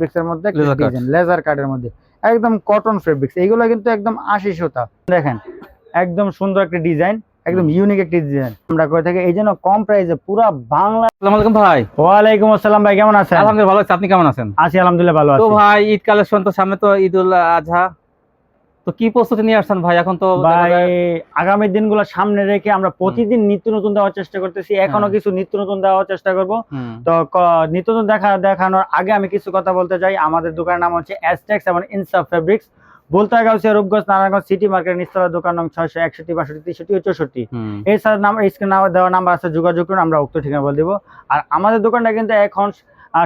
Fabrics এর মধ্যে design laser কাটের মধ্যে একদম কটন ফেব্রিক্স, এইগুলো কিন্তু একদম 80 সুতা। দেখেন একদম সুন্দর একটা ডিজাইন, একদম ইউনিক একটা ডিজাইন আমরা করে থাকি, এই জন্য কম প্রাইসে পুরো বাংলা। আসসালামু আলাইকুম ভাই। ওয়ালাইকুম আসসালাম ভাই, কেমন আছেন? আলহামদুলিল্লাহ ভালো আছি, আপনি কেমন আছেন? আছি আলহামদুলিল্লাহ ভালো আছি। তো ভাই ঈদ কালেকশন তো সামনে, তো ঈদুল আজহা, তো কি প্রস্তুতি নিয়ে আসছেন ভাই? এখন তো ভাই আগামী দিনগুলো সামনে রেখে আমরা প্রতিদিন নিত্য নতুন দেওয়ার চেষ্টা করতেছি, এখনো কিছু নিত্য নতুন দেওয়ার চেষ্টা করব। তো নিত্য নতুন দেখানোর আগে আমি কিছু কথা বলতে চাই। আমাদের দোকানের নাম হচ্ছে অ্যাজটেক্স এবং Insaf fabrics, Boltagaon Rupganj Narayanganj city market নিচতলা, দোকান নং 661 62 63 64। এছাড়া নাম্বার স্ক্রিনে দেওয়া নাম্বার আছে, যোগাযোগ করুন, আমরা উক্ত ঠিকানা বলে দিব। আর আমাদের দোকানটা কিন্তু এখন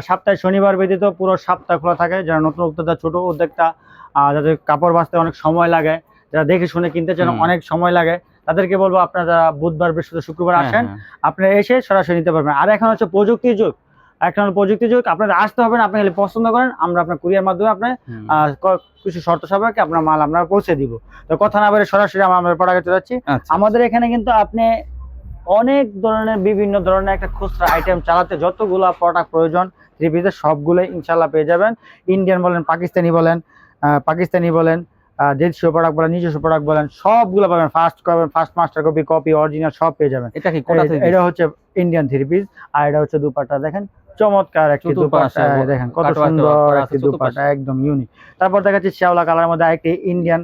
সপ্তাহে শনিবার ব্যতীত পুরো সপ্তাহ খোলা থাকে। যারা নতুন উদ্যোক্তা, ছোট উদ্যোক্তা, যাদের কাপড় বাঁচতে অনেক সময় লাগে, যারা দেখে শুনে কিনতে চান অনেক সময় লাগে, তাদেরকে বলবো আপনারা যারা বুধবার বৃহস্পতিবার শুক্রবার আসেন, আপনারা এসে সরাসরি নিতে পারবেন। আর এখন হচ্ছে প্রযুক্তির যুগ, এখন প্রযুক্তির যুগ, আপনারা আসতে হবে না, আপনি খালি পছন্দ করেন, আমরা আপনার কুরিয়ার মাধ্যমে আপনার কিছু শর্ত সাপেক্ষে আপনার মাল আমরা পৌঁছে দিব। তো কথা না বলে সরাসরি আমরা প্রোডাক্টে চলে যাচ্ছি। আমাদের এখানে কিন্তু আপনি অনেক ধরনের বিভিন্ন ধরনের একটা খুচরা আইটেম চালাতে যতগুলো প্রোডাক্ট প্রয়োজন থ্রি পিসের সবগুলো ইনশাল্লাহ পেয়ে যাবেন। ইন্ডিয়ান বলেন, পাকিস্তানি বলেন, দেশীয় প্রোডাক্ট বলেন, নিজস্ব প্রোডাক্ট বলেন, সবগুলো পাবেন। ফার্স্ট মাস্টার কপি অরিজিনাল সব পেয়ে যাবেন। এটা হচ্ছে ইন্ডিয়ান থ্রি পিস। আর এটা হচ্ছে দুপাট্টা, দেখেন চমৎকার একটি দুপাট্টা, দেখেন কত সুন্দর একটি দুপাট্টা, একদম ইউনিক। তারপর দেখাচ্ছি শ্যাওলা কালারের মধ্যে আরেকটি ইন্ডিয়ান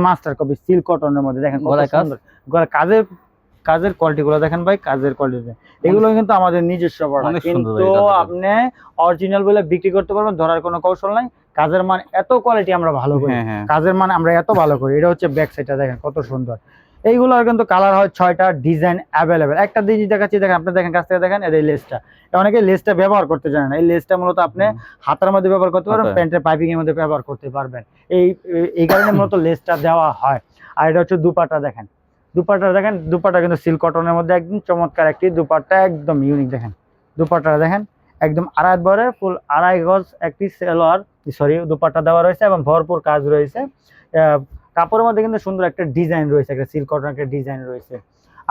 মাস্টার কপি সিল্ক কটনের মধ্যে, দেখেন কত সুন্দর কাজের কোয়ালিটি গুলো দেখেন ভাই, কাজের কোয়ালিটি এগুলো কিন্তু আমাদের নিজস্ব প্রোডাক্ট, কিন্তু আপনি অরিজিনাল বলে বিক্রি করতে পারবেন, ধরার কোনো কৌশল নাই। কাজের মান এত কোয়ালিটি আমরা ভালো করি, কাজের মান আমরা এত ভালো করি। এটা হচ্ছে ব্যাক সাইডটা, দেখেন কত সুন্দর। এইগুলোর কিন্তু কালার হয় 6টা, ডিজাইন অ্যাভেলেবেল। একটা জিনিস দেখাচ্ছি, দেখেন আপনি দেখেন কাছ থেকে দেখেন, এই লেসটা, অনেকে লেসটা ব্যবহার করতে জানেন না। এই লেসটা মূলত আপনি হাতার মধ্যে ব্যবহার করতে পারবেন, প্যান্টের পাইপিং এর মধ্যে ব্যবহার করতে পারবেন। এই কারণে মূলত লেসটা দেওয়া হয়। আর এটা হচ্ছে দুপাট্টা, দেখেন দুপাট্টা কিন্তু সিল্ক কটনের মধ্যে একদম চমৎকার একটি দুপাট্টা, একদম ইউনিক। দেখেন দুপাট্টাটা দেখেন, একদম আড়াই বরে ফুল আড়াই গজ একটি সেলোয়ার দুপাট্টা দেওয়া রয়েছে এবং ভরপুর কাজ রয়েছে। কাপড়ের মধ্যে কিন্তু সুন্দর একটা ডিজাইন রয়েছে, একটা সিল্ক কটনের একটা ডিজাইন রয়েছে।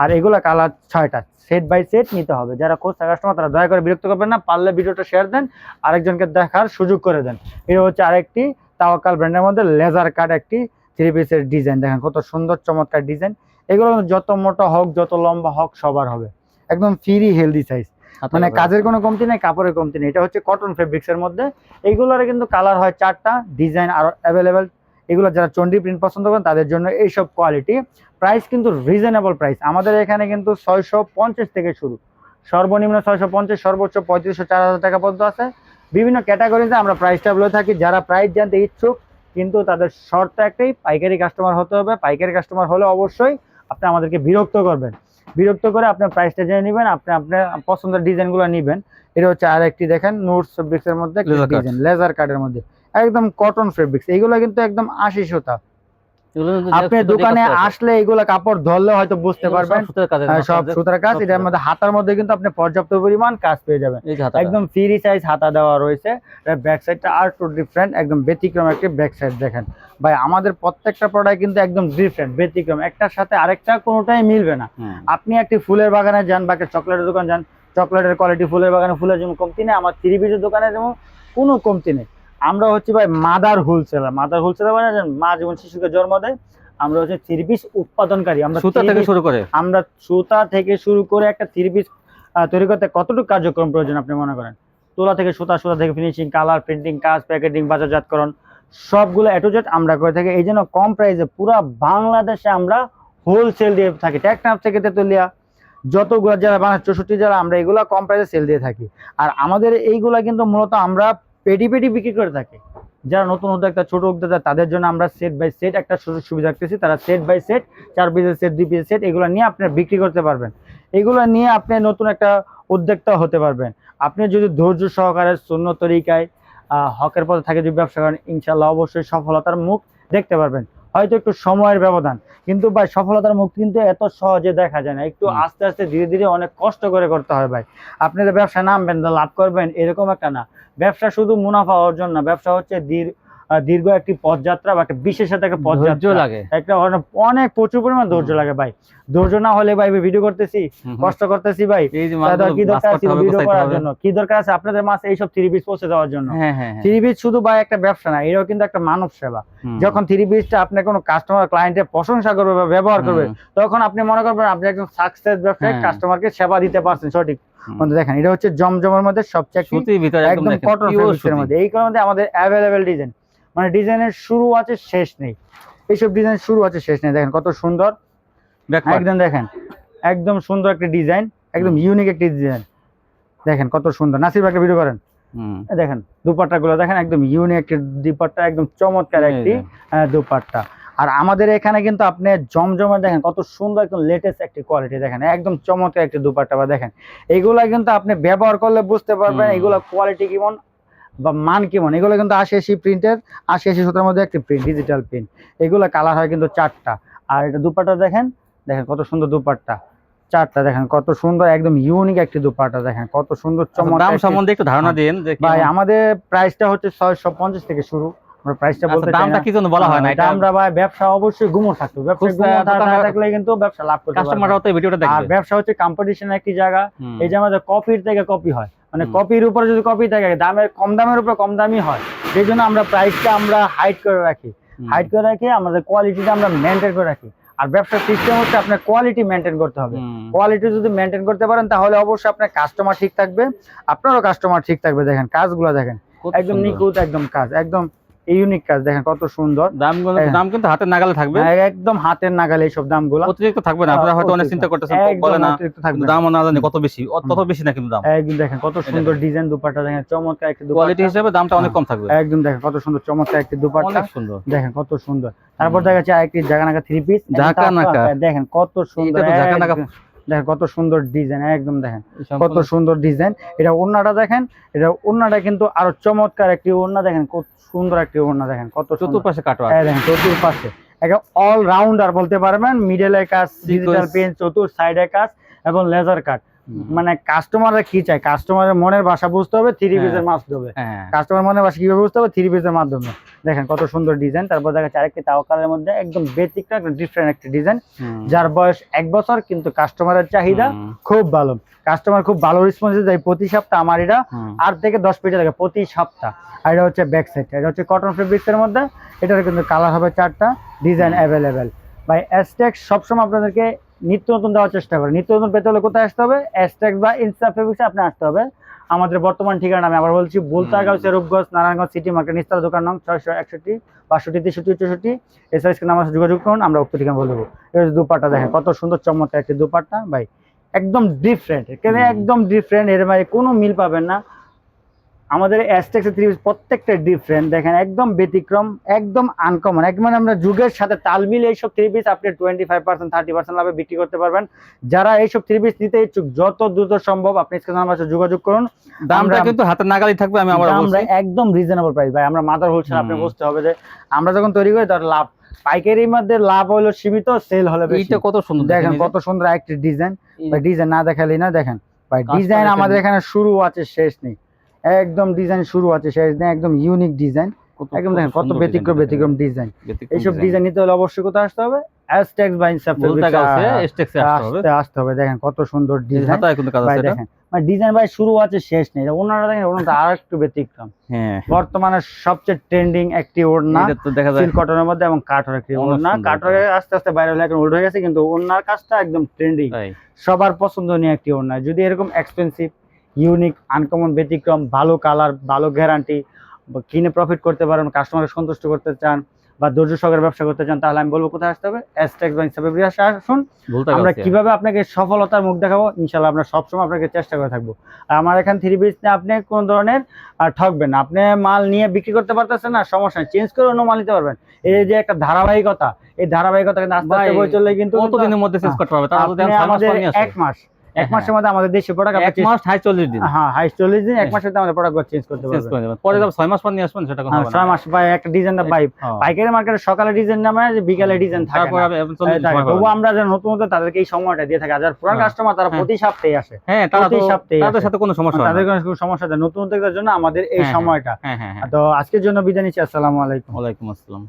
আর এগুলা কালার 6টা, সেট বাই সেট নিতে হবে। যারা খুচরা কাস্টমার তারা দয়া করে বিরক্ত করবেন না, পারলে ভিডিওটা শেয়ার দেন, আরেকজনকে দেখার সুযোগ করে দেন। এটা হচ্ছে আরেকটি তাওয়াক্কাল ব্র্যান্ডের মধ্যে লেজার কাট একটি থ্রি পিসের ডিজাইন, দেখেন কত সুন্দর চমৎকার ডিজাইন। এগুলো যত মোটা হোক যত লম্বা হোক সবার হবে, একদম ফ্রি হেলদি সাইজ, মানে কাজের কোনো কমতি নেই, কাপড়ের কমতি নেই। এটা হচ্ছে কটন ফেব্রিক্স এর মধ্যে। এইগুলোর কিন্তু কালার হয় 4টা, ডিজাইন আরো অ্যাভেলেবেল। এগুলো যারা চন্ডী প্রিন্ট পছন্দ করেন তাদের জন্য এইসব কোয়ালিটি। প্রাইস কিন্তু রিজনেবল প্রাইস, আমাদের এখানে কিন্তু 650 থেকে শুরু, সর্বনিম্ন 650, সর্বোচ্চ 3500 4000 টাকা পর্যন্ত আছে। বিভিন্ন ক্যাটাগরিতে আমরা প্রাইসটা বলে থাকি। যারা প্রাইস জানতে ইচ্ছুক, কিন্তু তাদের শর্ত একটাই, পাইকারি কাস্টমার হতে হবে। পাইকারি কাস্টমার হলে অবশ্যই আপনি আমাদেরকে বিরক্ত করবেন, বিরক্ত করে আপনার প্রাইসটা জেনে নেবেন, আপনি আপনার পছন্দের ডিজাইনগুলো নেবেন। এটা হচ্ছে আরেকটি দেখেন নোটস ফেব্রিক্স এর মধ্যে ডিজাইন, লেজার কাটের মধ্যে একদম কটন ফেব্রিক্স। এইগুলো কিন্তু একদম 80 সুতা। আপনি দোকানে আসলে এগুলা কাপড় ধরলে হয়তো বুঝতে পারবেন সব সুতার কাজ। এটার মধ্যে হাতার মধ্যে কিন্তু আপনি পর্যাপ্ত পরিমাণ কাজ পেয়ে যাবেন, একদম ফ্রি সাইজ হাতা দেওয়া রয়েছে। ব্যাক সাইডটা আর টু ডিফারেন্ট, একদম ব্যতিক্রম একটি ব্যাক সাইড। দেখেন ভাই আমাদের প্রত্যেকটা প্রোডাক্ট কিন্তু একদম ডিফারেন্ট, ব্যতিক্রম, একটার সাথে আরেকটা কোনোটাই মিলবে না। আপনি একটি ফুলের বাগানে যান বা একটা চকলেটের দোকান যান, চকলেটের কোয়ালিটি, ফুলের বাগানে ফুলের যেমন কমতি নেই, আমার থ্রি পিসের দোকানে যেমন কোনো কমতি নেই। আমরা হচ্ছে ভাই মাদার হোলসেলার মানে মা যেমন শিশুকে জন্ম দেয়, আমরা হচ্ছে থ্রি পিস উৎপাদনকারী। আমরা সুতা থেকে শুরু করে একটা থ্রি পিস তৈরি করতে কতটুকু কার্যক্রম প্রয়োজন আপনি মনে করেন, তোলা থেকে সুতা থেকে ফিনিশিং, কালার, প্রিন্টিং কাজ, প্যাকেটিং, বাজারজাতকরণ, সবগুলো এ টু জেড আমরা করে থাকি। এই জন্য কম প্রাইসে পুরো বাংলাদেশে আমরা হোলসেল দিয়ে থাকি। টেকনাফ থেকে তেতুলিয়া যতগুলো জেলা, বাংলাদেশ 64 জেলা, আমরা এগুলা কম প্রাইসে সেল দিয়ে থাকি। আর আমাদের এইগুলা কিন্তু মূলত আমরা পেটি বিক্রি করে থাকি। যারা নতুন উদ্যোক্তা, ছোট উদ্যোক্তা, তাদের জন্য আমরা সেট বাই সেট একটা সুযোগ সুবিধা রাখতেছি। তারা সেট বাই সেট, 4 পিসের সেট, 2 পিসের সেট, এগুলো নিয়ে আপনি বিক্রি করতে পারবেন। এগুলো নিয়ে আপনি নতুন একটা উদ্যোক্তা হতে পারবেন। আপনি যদি ধৈর্য সহকারে সুন্নত তরিকায় হকের পথে থাকে যদি ব্যবসা করেন, ইনশাল্লাহ অবশ্যই সফলতার মুখ দেখতে পারবেন। হয়তো একটু সময়ের ব্যবধান, কিন্তু ভাই সফলতার মুখ কিন্তু এত সহজে দেখা যায় না, একটু আস্তে আস্তে ধীরে ধীরে অনেক কষ্ট করে করতে হয় ভাই। আপনি যে ব্যবসা নামবেন লাভ করবেন এরকম একটা না। ব্যবসা শুধু মুনাফা অর্জন না, ব্যবসা হচ্ছে দীর্ঘ একটি পথযাত্রা বা একটা বিশেষ সাথে একটা ধৈর্য পথযাত্রা লাগে। একটা অনেক প্রচুর পরিমাণ ধৈর্য লাগে ভাই। ধৈর্য না হলে ভাই ভিডিও করতেছি, কষ্ট করতেছি ভাই, এই যে কি দরকার আছে ভিডিও গোছাইতে করার হবে। জন্য, কি দরকার আছে আপনাদের মাঝে এইসব থ্রি পিস পৌঁছে দেওয়ার জন্য। হ্যাঁ হ্যাঁ হ্যাঁ। থ্রি পিস শুধু ভাই একটা ব্যবসা না, এটাও কিন্তু একটা মানব সেবা। যখন থ্রি পিসটা আপনার কোনো কাস্টমার ক্লায়েন্টের প্রশংসা করবে বা ব্যবহার করবে, তখন আপনি মনে করবেন আপনি একজন সাকসেস ব্যবসায়ী, কাস্টমারকে সেবা দিতে পারছেন সঠিক। দেখেন এটা হচ্ছে জমজমের মধ্যে সবচেয়ে একদম কটন ফেব্রিক্সের মধ্যে। এই কারণে আমাদের অ্যাভেলেবেল ডিজাইন, মানে ডিজাইনের শুরু আছে শেষ নেই, এইসব ডিজাইন শুরু আছে শেষ নেই। দেখেন কত সুন্দর, একদম দেখেন একদম সুন্দর একটা ডিজাইন, একদম ইউনিক একটা ডিজাইন। দেখেন কত সুন্দর। নাসির ভাই একটা ভিডিও করেন, দেখেন দুপাট্টা গুলো দেখেন, একদম ইউনিক একটা দুপাট্টা, একদম চমৎকার একটি দুপাট্টা। আর আমাদের এখানে কিন্তু আপনি জমজমে দেখেন কত সুন্দর, একদম লেটেস্ট একটি কোয়ালিটি, দেখেন একদম চমৎকার একটি দুপাট্টা। বা দেখেন এগুলা কিন্তু আপনি ব্যবহার করলে বুঝতে পারবেন এগুলা কোয়ালিটি কেমন বা মান কেমন। এগুলো কিন্তু 80 প্রিন্টের, 80 সুতার মধ্যে একটি প্রিন্ট, ডিজিটাল প্রিন্ট। এগুলা কালার হয় কিন্তু 4টা। আর এটা দুপাট্টা দেখেন, দেখেন কত সুন্দর দুপাট্টা, 4টা দেখেন কত সুন্দর, একদম ইউনিক একটি দুপাট্টা। দেখেন কত সুন্দর চমৎকার। দাম সম্বন্ধে একটু ধারণা দেন যে ভাই আমাদের প্রাইসটা হচ্ছে 650 থেকে শুরু। আমরা প্রাইসটা বলতে চাই না, দামটা কি জন্য বলা হয় না এটা? আমরা ভাই ব্যবসা অবশ্যই গুমর থাকবে, ব্যবসা গুমর থাকলে কিন্তু ব্যবসা লাভ করতে পারবে। কাস্টমাররাও তো এই ভিডিওটা দেখবে। আর ব্যবসা হচ্ছে কম্পিটিশনের একটি জায়গা। এই যে আমাদের কপির থেকে কপি হয়, মানে কপির উপরে যদি কপি থাকে, দামের কম দামের উপরে কম দামি হয়, সেই জন্য আমরা প্রাইসটা আমরা হাইড করে রাখি, আমাদের কোয়ালিটিটা আমরা মেনটেন করে রাখি। আর ব্যবসার সিস্টেম হচ্ছে আপনার কোয়ালিটি মেনটেন করতে হবে। কোয়ালিটি যদি মেনটেন করতে পারেন তাহলে অবশ্যই আপনার কাস্টমার ঠিক থাকবে, আপনারও কাস্টমার ঠিক থাকবে। দেখেন কাজগুলো দেখেন, একদম নিখুঁত একদম কাজ, একদম ইউনিক কাজ। দেখেন কত সুন্দর। দাম কিন্তু হাতের নাগালে থাকবে, একদম হাতের নাগালে এইসব দামগুলো। অতিরিক্ত থাকবে না। আপনারা হয়তো অনেক চিন্তা করতেছেন, বলে না দাম না জানি কত বেশি, তত বেশি না কিন্তু দাম। একদম দেখেন কত সুন্দর ডিজাইন দুপাট্টা, দেখেন চমৎকার একটা দুপাট্টা। কোয়ালিটি হিসেবে দামটা অনেক কম থাকবে। একদম দেখেন কত সুন্দর চমৎকার একটা দুপাট্টা, অনেক সুন্দর। দেখেন কত সুন্দর। তারপর দেখা যাচ্ছে আরেকটি জাগানাকা থ্রি পিস, জাগানাকা দেখেন কত সুন্দর, দেখেন কত সুন্দর ডিজাইন, একদম দেখেন কত সুন্দর ডিজাইন। এটা ওড়নাটা দেখেন, এটা ওড়নাটা কিন্তু আরো চমৎকার একটি ওড়না। দেখেন কত সুন্দর একটি ওড়না, দেখেন কত চতুর্পাশে কাটওয়ার্ক, দেখেন চতুর্পাশে একটা অল রাউন্ডার বলতে পারবেন। মিডলে কাজ, ডিজিটাল পেন, চতুর সাইডে কাজ এবং লেজার কাট। মানে কাস্টমাররা কি চায়, কাস্টমারের মনের ভাষা বুঝতে হবে থ্রি পিসের মাধ্যমে। কাস্টমার মনের ভাষা কিভাবে বুঝতে হবে, থ্রি পিসের মাধ্যমে। দেখেন কত সুন্দর ডিজাইন। তারপর দেখা যাচ্ছে আরেকটি তাও কালারের মধ্যে একদম ব্যতিক্রম একটা ডিফারেন্ট একটা ডিজাইন, যার বয়স 1 বছর, কিন্তু কাস্টমারের চাহিদা খুব ভালো, কাস্টমার খুব ভালো রেসপন্স দেয়। প্রতি সপ্তাহ আমার এটা 8 থেকে 10 পিস থাকে প্রতি সপ্তাহ। আর এটা হচ্ছে ব্যাক সাইড, এটা হচ্ছে কটন ফেব্রিক্সের মধ্যে। এটার কিন্তু কালার হবে 4টা, ডিজাইন অ্যাভেলেবেল। ভাই এসটেক্স সবসময় আপনাদেরকে নিত্য নতুন দেওয়ার চেষ্টা করে। নিত্য নতুন পেতে হলে কোথায় আসতে হবে, এসটেক্স বা ইনসাফ ফেব্রিক্সে আপনি আসতে হবে। আমাদের বর্তমান ঠিকানা আমি আবার বলছি, বুলতাগাঁও, রূপগঞ্জ, নারায়ণগঞ্জ সিটি মার্কেট, নিস্তালা, দোকান নং 661, 62, 63, 64। এসআইএস নাম আছে, যোগাযোগ করুন, আমরা উক্ত ঠিকানা বলে দেবো। এটা দুপাট্টা দেখেন কত সুন্দর চমৎকার একটি দুপাট্টা ভাই, একদম ডিফারেন্ট, একদম ডিফারেন্ট, এর মানে কোনো মিল পাবেন না। আমাদের এসটেক্সের থ্রি পিস প্রত্যেকটা ডিফারেন্ট, দেখেন একদম ব্যতিক্রম, একদম আনকমন, একদম আমরা যুগের সাথে তাল মিলে এইসব থ্রি পিস আপনি 25%, 30% লাভে বিক্রি করতে পারবেন। যারা এইসব থ্রি পিস নিতে ইচ্ছুক, যত দ্রুত সম্ভব আপনি স্ক্রিনে আমার সাথে যোগাযোগ করুন। দামটা কিন্তু হাতের নাগালেই থাকবে, আমি আবার বলছি একদম রিজনেবল প্রাইস ভাই। আমরা মাদার হোলসেল, আপনি বুঝতে হবে যে আমরা যখন তৈরি করি তার লাভ, পাইকারির মধ্যে লাভ হলো সীমিত, সেল হলে বেশি। এটা কত সুন্দর, দেখেন কত সুন্দর একটা ডিজাইন ভাই, ডিজাইন না দেখালেই না। দেখেন ভাই ডিজাইন আমাদের এখানে শুরু আছে শেষ নেই, একদম ডিজাইন শুরু আছে শেষ নেই, একদম ইউনিক ডিজাইন, একদম দেখেন কত ব্যতিক্রম ডিজাইন। এইসব ডিজাইন নিতে হলে অবশ্যই কোথায় আসতে হবে, এসটেক্স বা ইনসাফ আসতে হবে। দেখেন কত সুন্দর ডিজাইন ভাই, দেখেন মানে ডিজাইন ভাই শুরু আছে শেষ নেই। ওনারা দেখেন, ওনারা আর একটু ব্যতিক্রম, বর্তমানে সবচেয়ে ট্রেন্ডিং একটি ওড়না, সিল্ক কটনের মধ্যে এবং কাঠের একটি ওড়না। কাঠের আস্তে আস্তে বাইরে হলে এখন উল্টো হয়ে গেছে, কিন্তু ওড়নার কাজটা একদম ট্রেন্ডিং, সবার পছন্দনীয় একটি ওড়না। যদি এরকম এক্সপেন্সিভ, ইউনিক, আনকমন, ব্যতিক্রম, ভালো কালার, ভালো গ্যারান্টি, কিনে প্রফিট করতে পারেন, কাস্টমারকে সন্তুষ্ট করতে চান বা ধৈর্য সহকারে ব্যবসা করতে চান, তাহলে আমি বলবো কোথায় আসতে হবে, এসটেক্স বা ইনসাফ ফেব্রিক্সে আসুন। আমরা কিভাবে আপনাকে সফলতার মুখ দেখাবো, ইনশাআল্লাহ আমরা সবসময় আপনাকে চেষ্টা করে থাকবো। আর আমার এখানে থ্রি পিস নিয়ে আপনি কোন ধরনের ঠকবেন না। আপনি মাল নিয়ে বিক্রি করতে পারতেছেন না, সমস্যা নেই, চেঞ্জ করে অন্য মাল নিতে পারবেন। এই যে একটা ধারাবাহিকতা, এই ধারাবাহিকতা কিন্তু আস্তে আস্তে বই চললে কিন্তু কতদিনের মধ্যে চেঞ্জ করতে পারবে, আমাদের 1 মাস এক মাসের মধ্যে আমাদের দেশে প্রোডাক্ট এক মাস 40 দিন, হ্যাঁ 40 দিন, এক মাসের মধ্যে আমাদের প্রোডাক্ট চেঞ্জ করতে চেঞ্জ পারবে। করে দেবেন। পরে যখন 6 মাস পর নিয়ে আসবেন সেটা কোনো হবে না। 6 মাস বা একটা ডিজাইন দা পাইকারি মার্কেটে সকালে ডিজাইন নামে যে বিকালে ডিজাইন থাকে তারপর না। আপনি 40 দিন সময় তবু পাবেন। আমরা যারা নতুন তাদেরকে এই সময়টা দিয়ে থাকি। আর যারা পুরান কাস্টমার তারা প্রতি সপ্তাহে আসে। হ্যাঁ, তারা তো প্রতি সপ্তাহে তাদের আসে। সাথে কোনো সমস্যা হয় না। তাদের কোনো সমস্যা নেই। নতুন উদ্যোক্তাদের জন্য আমাদের এই হ্যাঁ, সময়টা। হ্যাঁ, হ্যাঁ, হ্যাঁ। তো আজকের জন্য বিদায় নিচ্ছি। আসসালামু আলাইকুম। ওয়ালাইকুম আসসালাম।